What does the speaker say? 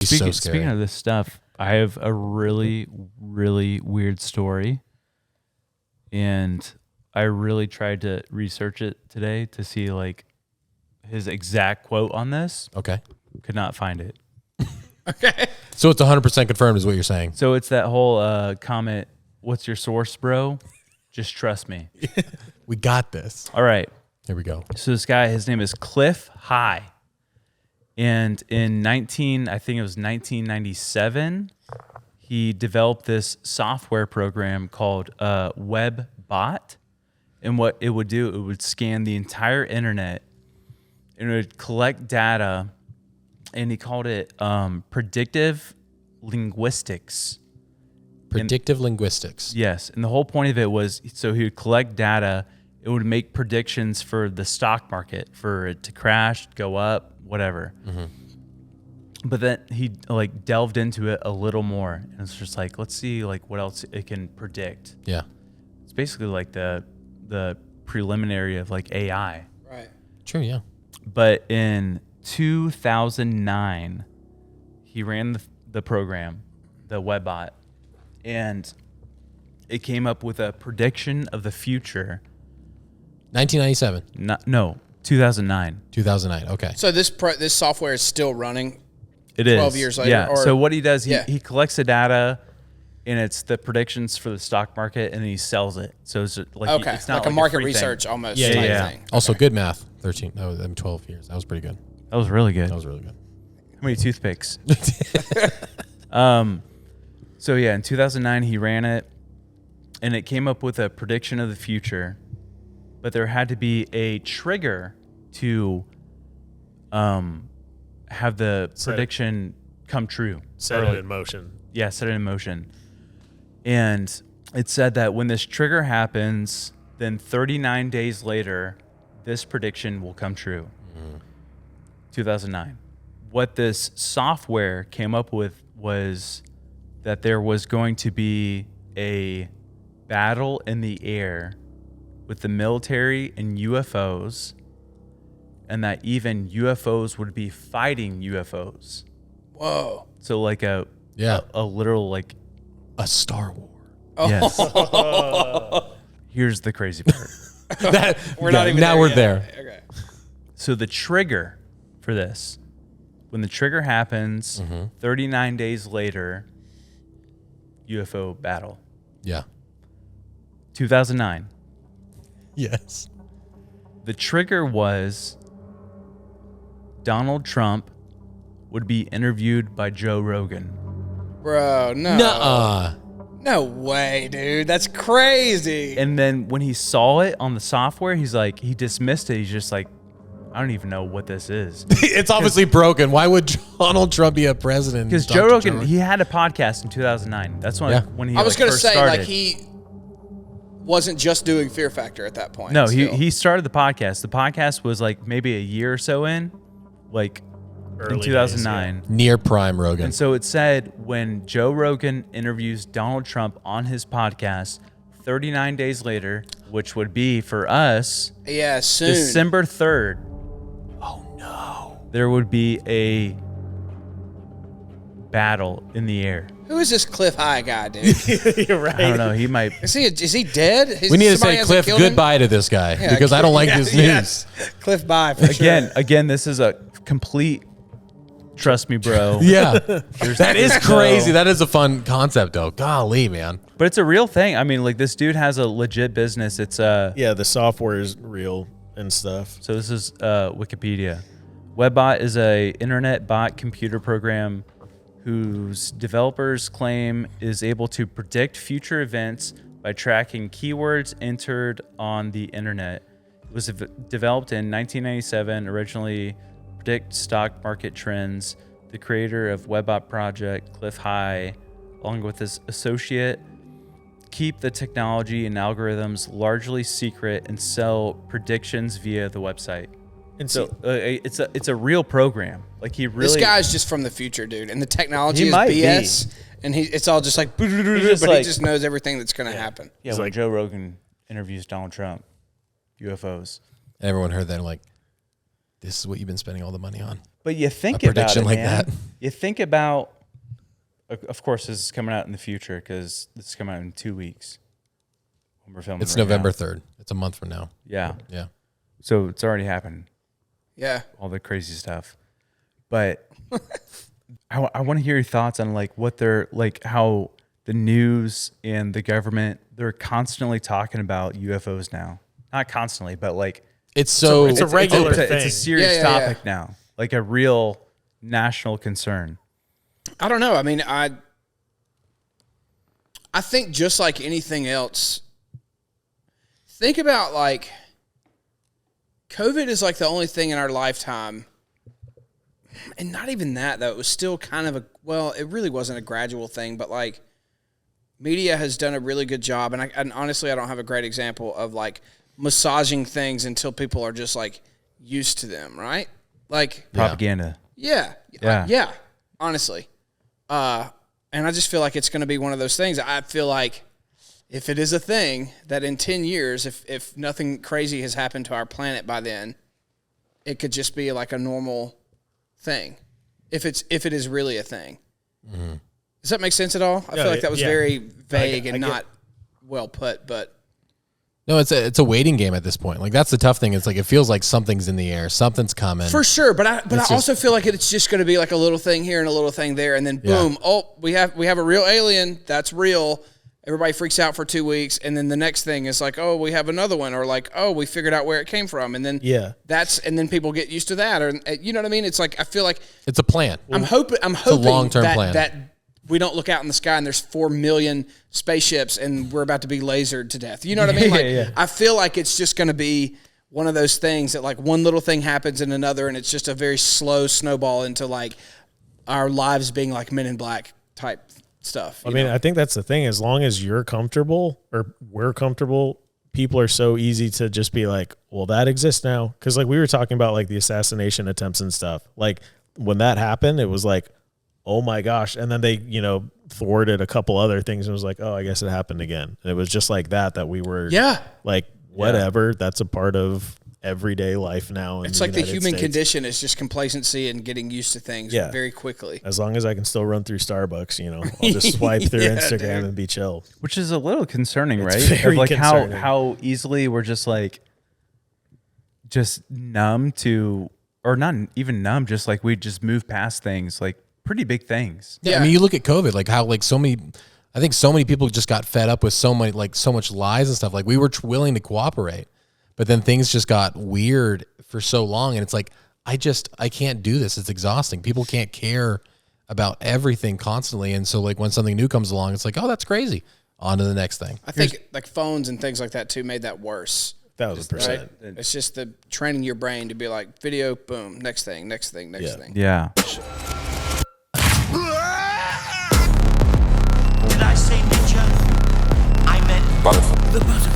Speaking of this stuff, I have a really, really weird story. And I really tried to research it today to see like his exact quote on this. Okay. Could not find it. Okay. So it's 100% confirmed is what you're saying. So it's that whole comment, what's your source, bro? Just trust me. We got this. All right. Here we go. So this guy, his name is Clif High. And in 1997, he developed this software program called WebBot. And what it would do, it would scan the entire internet and it would collect data. And he called it predictive linguistics. Predictive linguistics. Yes. And the whole point of it was, so he would collect data. It would make predictions for the stock market, for it to crash, go up, whatever. Mm-hmm. But then he like delved into it a little more. And it's just like, let's see like what else it can predict. Yeah. It's basically like the preliminary of like AI. Right. True, yeah. But in 2009, he ran the program, the WebBot, and it came up with a prediction of the future. 1997. No, 2009. 2009. Okay. So this software is still running. It is 12 years later. Yeah. Or, so what he does, he, yeah. he collects the data, and it's the predictions for the stock market, and then he sells it. So it's like okay, it's not like a market free research thing. almost. Yeah, type yeah. thing. Also, Okay. good math. 13. That was 12 years. That was pretty good. That was really good. That was really good. How many toothpicks? So yeah, in 2009 he ran it, and it came up with a prediction of the future, but there had to be a trigger to have the prediction come true. Set it in motion. Yeah, set it in motion. And it said that when this trigger happens, then 39 days later, this prediction will come true. 2009. What this software came up with was that there was going to be a battle in the air with the military and UFOs, and that even UFOs would be fighting UFOs. Whoa. So like a literal like a Star War. Yes. Here's the crazy part. We're not even now there we're yet. there. Okay. So the trigger for this, when the trigger happens, 39 days later, UFO battle. Yeah. 2009. Yes. The trigger was Donald Trump would be interviewed by Joe Rogan. Bro, no. Nuh-uh. No way, dude. That's crazy. And then when he saw it on the software, he's like, he dismissed it. He's just like, I don't even know what this is. It's obviously broken. Why would Donald Trump be a president? Because Joe Rogan, he had a podcast in 2009. That's when he I was going to say, started. like, he wasn't just doing Fear Factor at that point. No, still. he started the podcast. The podcast was like maybe a year or so in, like Early in 2009. Near prime Rogan. And so it said when Joe Rogan interviews Donald Trump on his podcast, 39 days later, which would be for us, Yeah, soon. December 3rd. Oh, no. There would be a battle in the air. Who is this Clif High guy, dude? You're right. I don't know. He might. Is he dead? We need to Somebody say, hasn't Cliff, killed him? goodbye to this guy Yeah, because I don't like this news. Yes. Cliff bye for sure. Again, this is a complete. Trust me, bro. Yeah. That is no- crazy. That is a fun concept, though. Golly, man. But it's a real thing. I mean, like this dude has a legit business. It's Yeah, the software is real and stuff. So this is Wikipedia. WebBot is a internet bot computer program whose developers claim is able to predict future events by tracking keywords entered on the internet. It was developed in 1997, originally predict stock market trends. The creator of WebBot project, Clif High, along with his associate, keep the technology and algorithms largely secret and sell predictions via the website. And So it's a real program. Like he really. This guy's just from the future, dude, and the technology He is might BS, and it's all just like, but just he like- just knows everything that's going to happen. Yeah, when Joe Rogan interviews Donald Trump, UFOs. And everyone heard that and like, this is what you've been spending all the money on. But you think A about prediction it, like man. that. You think about, of course, this is coming out in the future because this is coming out in 2 weeks. When we're filming It's right November now. 3rd. It's a month from now. Yeah. Yeah. So it's already happened. Yeah. All the crazy stuff. But I want to hear your thoughts on like what they're like, how the news and the government, they're constantly talking about UFOs now. Not constantly, but like It's so It's a regular it's a thing. serious Yeah, topic now, like a real national concern. I don't know. I mean, I think just like anything else, think about like COVID is like the only thing in our lifetime, and not even that though. It was still kind of it really wasn't a gradual thing, but like media has done a really good job, and honestly, I don't have a great example of like massaging things until people are just like used to them, right? Like Propaganda. yeah. Honestly. And I just feel like it's going to be one of those things. I feel like if it is a thing that in 10 years, if nothing crazy has happened to our planet by then, it could just be like a normal thing. If it is really a thing. Mm-hmm. Does that make sense at all? I feel like that was very vague and not well put, but no, it's a waiting game at this point. Like that's the tough thing. It's like it feels like something's in the air, something's coming. for sure. But I also feel like it's just going to be like a little thing here and a little thing there, and then boom, we have a real alien. That's real. Everybody freaks out for 2 weeks, and then the next thing is like, oh, we have another one, or like, oh, we figured out where it came from, and then and then people get used to that, or you know what I mean? It's like I feel like it's a plan. I'm hoping a long-term plan. that we don't look out in the sky and there's 4 million spaceships and we're about to be lasered to death. You know what I mean? Like, I feel like it's just going to be one of those things that like one little thing happens in another, and it's just a very slow snowball into like our lives being like Men in Black type stuff. I mean, I think that's the thing. As long as you're comfortable or we're comfortable, people are so easy to just be like, well, that exists now. Because like we were talking about like the assassination attempts and stuff. Like when that happened, it was like, oh my gosh. And then they, thwarted a couple other things and was like, oh, I guess it happened again. And it was just like that we were like, whatever. That's a part of everyday life now. It's like the human condition is just complacency and getting used to things very quickly. As long as I can still run through Starbucks, I'll just swipe through Instagram and be chill. Which is a little concerning, right? very Of like concerning. how easily we're just numb to, or not even numb, just like we just move past things, like pretty big things. Yeah, I mean, you look at COVID, like how like so many people just got fed up with so much lies and stuff. Like we were willing to cooperate, but then things just got weird for so long, and it's like I can't do this. It's exhausting. People can't care about everything constantly, and so like when something new comes along, it's like, oh, that's crazy. On to the next thing. I think like phones and things like that too made that worse. 1,000%. Right? It's just the training your brain to be like video, boom, next thing. Yeah. Did I say ninja? I meant butterfly. The butterfly.